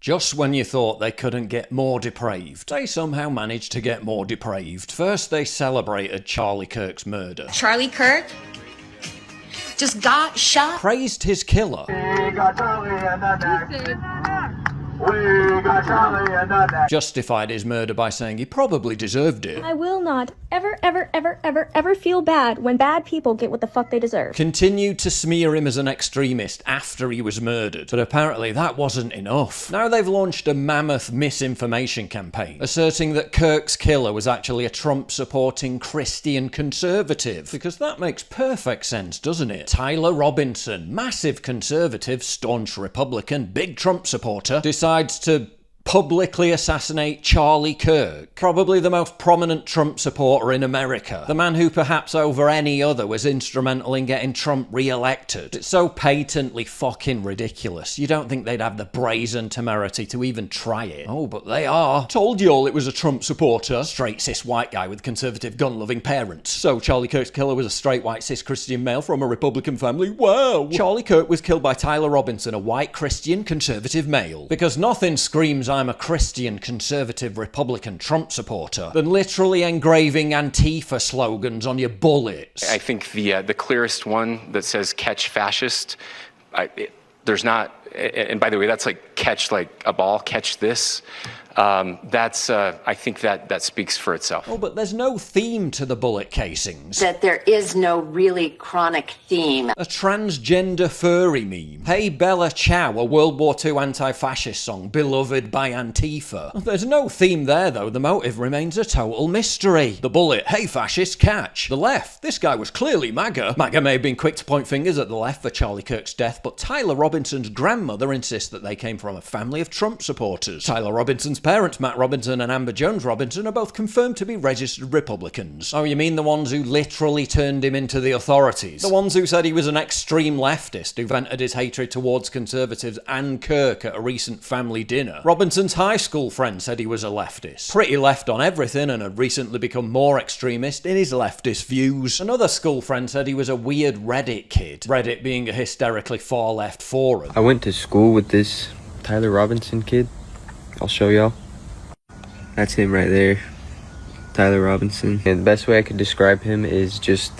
Just when you thought they couldn't get more depraved, they somehow managed to get more depraved. First, they celebrated Charlie Kirk's murder. Charlie Kirk just got shot. Praised his killer. We got Charlie in the neck. We got Charlie in the neck. Justified his murder by saying he probably deserved it. I will not ever feel bad when bad people get what the fuck they deserve. Continued to smear him as an extremist after he was murdered, but apparently that wasn't enough. Now they've launched a mammoth misinformation campaign, asserting that Kirk's killer was actually a Trump-supporting Christian conservative, because that makes perfect sense, doesn't it? Tyler Robinson, massive conservative, staunch Republican, big Trump supporter, decides to publicly assassinate Charlie Kirk, probably the most prominent Trump supporter in America. The man who perhaps over any other was instrumental in getting Trump re-elected. It's so patently fucking ridiculous. You don't think they'd have the brazen temerity to even try it. Oh, but they are. Told you all it was a Trump supporter. Straight cis white guy with conservative gun-loving parents. So Charlie Kirk's killer was a straight white cis Christian male from a Republican family. Wow. Charlie Kirk was killed by Tyler Robinson, a white Christian conservative male. Because nothing screams I'm a Christian conservative Republican Trump supporter than literally engraving Antifa slogans on your bullets. I think the clearest one that says catch fascist, there's not, and by the way, that's like catch like a ball, catch this. I think that speaks for itself. Oh, but there's no theme to the bullet casings. That there is no really chronic theme. A transgender furry meme. Hey Bella Ciao, a World War II anti-fascist song beloved by Antifa. There's no theme there though, the motive remains a total mystery. The bullet, hey fascist, catch. The left, this guy was clearly MAGA. MAGA may have been quick to point fingers at the left for Charlie Kirk's death, but Tyler Robinson's grandmother insists that they came from a family of Trump supporters. Tyler Robinson's parents, Matt Robinson and Amber Jones Robinson, are both confirmed to be registered Republicans. Oh, you mean the ones who literally turned him into the authorities? The ones who said he was an extreme leftist who vented his hatred towards conservatives and Kirk at a recent family dinner. Robinson's high school friend said he was a leftist. Pretty left on everything and had recently become more extremist in his leftist views. Another school friend said he was a weird Reddit kid. Reddit being a hysterically far-left forum. I went to school with this Tyler Robinson kid. I'll show y'all. That's him right there, Tyler Robinson. And the best way I could describe him is just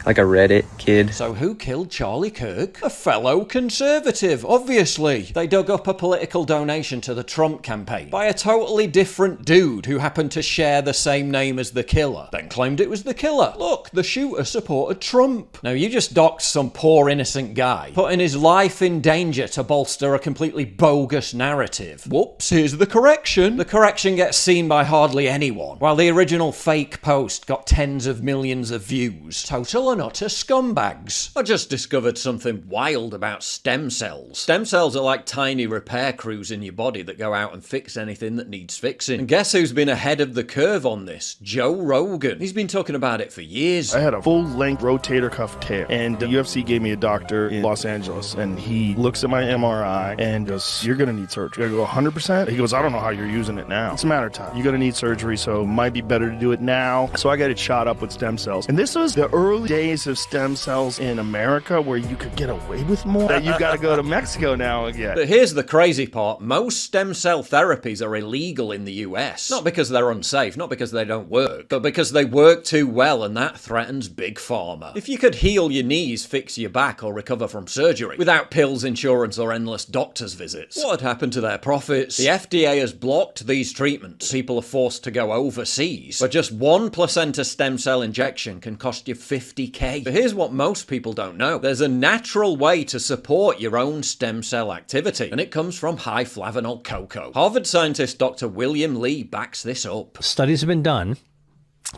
like a Reddit kid. So who killed Charlie Kirk? A fellow conservative, obviously. They dug up a political donation to the Trump campaign by a totally different dude who happened to share the same name as the killer, then claimed it was the killer. Look, the shooter supported Trump. Now you just doxed some poor innocent guy, putting his life in danger to bolster a completely bogus narrative. Whoops, here's the correction. The correction gets seen by hardly anyone, while the original fake post got tens of millions of views. Total and utter scumbags. I just discovered something wild about stem cells. Stem cells are like tiny repair crews in your body that go out and fix anything that needs fixing. And guess who's been ahead of the curve on this? Joe Rogan. He's been talking about it for years. I had a full-length rotator cuff tear, and the UFC gave me a doctor in Los Angeles, and he looks at my MRI and goes, "You're gonna need surgery." I go, 100%? He goes, "I don't know how you're using it now. It's a matter of time. You're gonna need surgery, so it might be better to do it now." So I got it shot up with stem cells. And this was the early days of stem cells in America where you could get away with more. That you gotta go to Mexico now again. But here's the crazy part. Most stem cell therapies are illegal in the US. Not because they're unsafe, not because they don't work, but because they work too well and that threatens big pharma. If you could heal your knees, fix your back, or recover from surgery without pills, insurance, or endless doctor's visits, what would happen to their profits? The FDA has blocked these treatments. People are forced to go overseas. But just one placenta stem cell injection can cost you $50,000. But here's what most people don't know. There's a natural way to support your own stem cell activity, and it comes from high flavanol cocoa. Harvard scientist Dr. William Lee backs this up. Studies have been done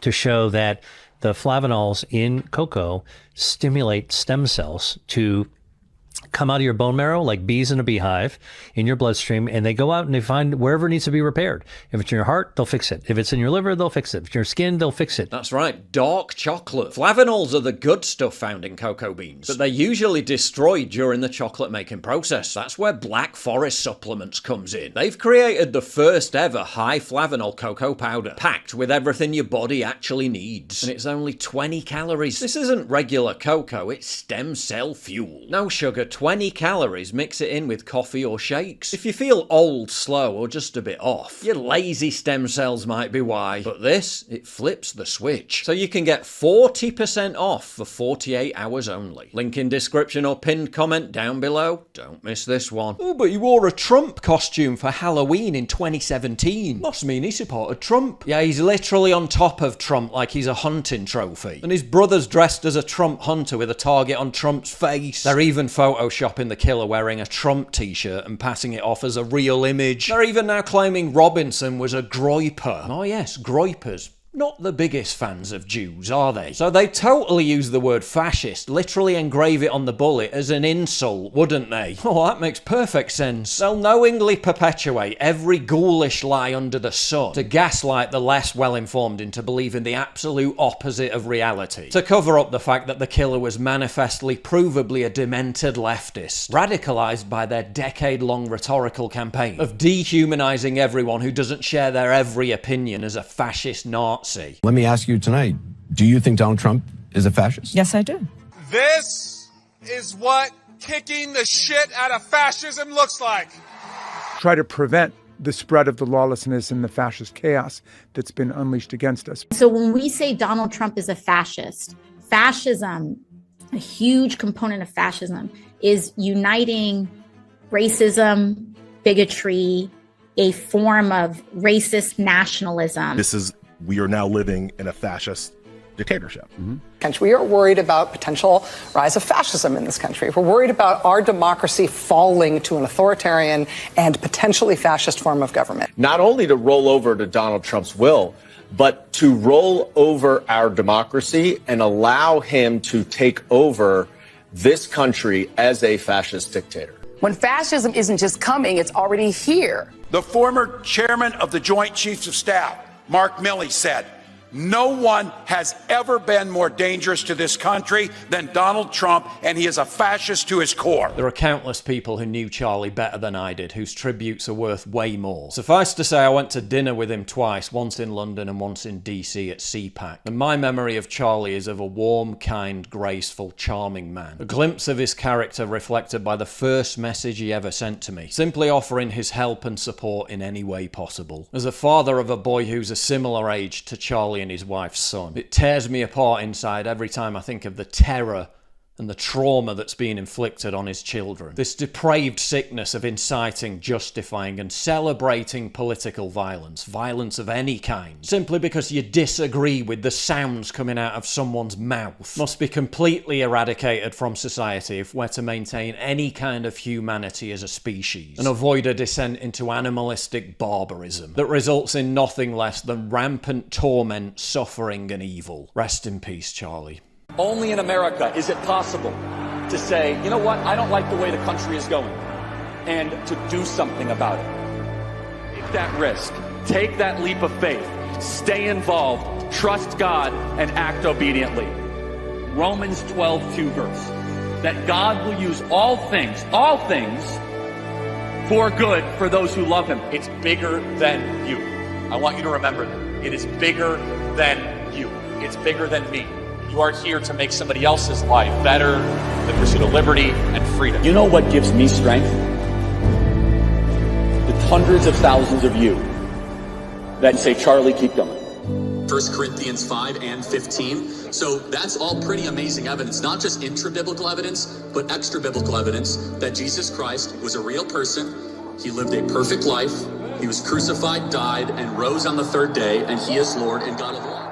to show that the flavanols in cocoa stimulate stem cells to come out of your bone marrow like bees in a beehive in your bloodstream, and they go out and they find wherever it needs to be repaired. If it's in your heart, they'll fix it. If it's in your liver, they'll fix it. If it's in your skin, they'll fix it. That's right, dark chocolate. Flavanols are the good stuff found in cocoa beans, but they're usually destroyed during the chocolate making process. That's where Black Forest Supplements comes in. They've created the first ever high flavanol cocoa powder, packed with everything your body actually needs. And it's only 20 calories. This isn't regular cocoa, it's stem cell fuel. No sugar, 20 calories, mix it in with coffee or shakes. If you feel old, slow, or just a bit off, your lazy stem cells might be why. But this, it flips the switch. So you can get 40% off for 48 hours only. Link in description or pinned comment down below. Don't miss this one. Oh, but he wore a Trump costume for Halloween in 2017. Must mean he supported Trump. Yeah, he's literally on top of Trump like he's a hunting trophy. And his brother's dressed as a Trump hunter with a target on Trump's face. They're even photoshopping the killer wearing a Trump t-shirt and passing it off as a real image. They're even now claiming Robinson was a groiper. Oh yes, groipers. Not the biggest fans of Jews, are they? So they totally use the word fascist, literally engrave it on the bullet as an insult, wouldn't they? Oh, that makes perfect sense. They'll knowingly perpetuate every ghoulish lie under the sun to gaslight the less well-informed into believing the absolute opposite of reality, to cover up the fact that the killer was manifestly, provably a demented leftist, radicalized by their decade-long rhetorical campaign of dehumanizing everyone who doesn't share their every opinion as a fascist Nazi. Let me ask you tonight, do you think Donald Trump is a fascist? Yes, I do. This is what kicking the shit out of fascism looks like. Try to prevent the spread of the lawlessness and the fascist chaos that's been unleashed against us. So when we say Donald Trump is a fascist, fascism, a huge component of fascism is uniting racism, bigotry, a form of racist nationalism. We are now living in a fascist dictatorship. We are worried about potential rise of fascism in this country. We're worried about our democracy falling to an authoritarian and potentially fascist form of government. Not only to roll over to Donald Trump's will, but to roll over our democracy and allow him to take over this country as a fascist dictator. When fascism isn't just coming, it's already here. The former chairman of the Joint Chiefs of Staff, Mark Milley, said, "No one has ever been more dangerous to this country than Donald Trump, and he is a fascist to his core." There are countless people who knew Charlie better than I did, whose tributes are worth way more. Suffice to say, I went to dinner with him twice, once in London and once in DC at CPAC. And my memory of Charlie is of a warm, kind, graceful, charming man. A glimpse of his character reflected by the first message he ever sent to me, simply offering his help and support in any way possible. As a father of a boy who's a similar age to Charlie and his wife's son, it tears me apart inside every time I think of the terror and the trauma that's been inflicted on his children. This depraved sickness of inciting, justifying, and celebrating political violence, violence of any kind, simply because you disagree with the sounds coming out of someone's mouth, must be completely eradicated from society if we're to maintain any kind of humanity as a species, and avoid a descent into animalistic barbarism that results in nothing less than rampant torment, suffering, and evil. Rest in peace, Charlie. Only in America is it possible to say, you know what, I don't like the way the country is going, and to do something about it. Take that risk. Take that leap of faith. Stay involved. Trust God and act obediently. Romans 12:2 verse. That God will use all things, for good for those who love him. It's bigger than you. I want you to remember that. It is bigger than you. It's bigger than me. You are here to make somebody else's life better, the pursuit of liberty and freedom. You know what gives me strength? The hundreds of thousands of you that say, Charlie, keep going. 1 Corinthians 5 and 15. So that's all pretty amazing evidence, not just intra-biblical evidence, but extra-biblical evidence that Jesus Christ was a real person. He lived a perfect life. He was crucified, died, and rose on the third day, and he is Lord and God of all.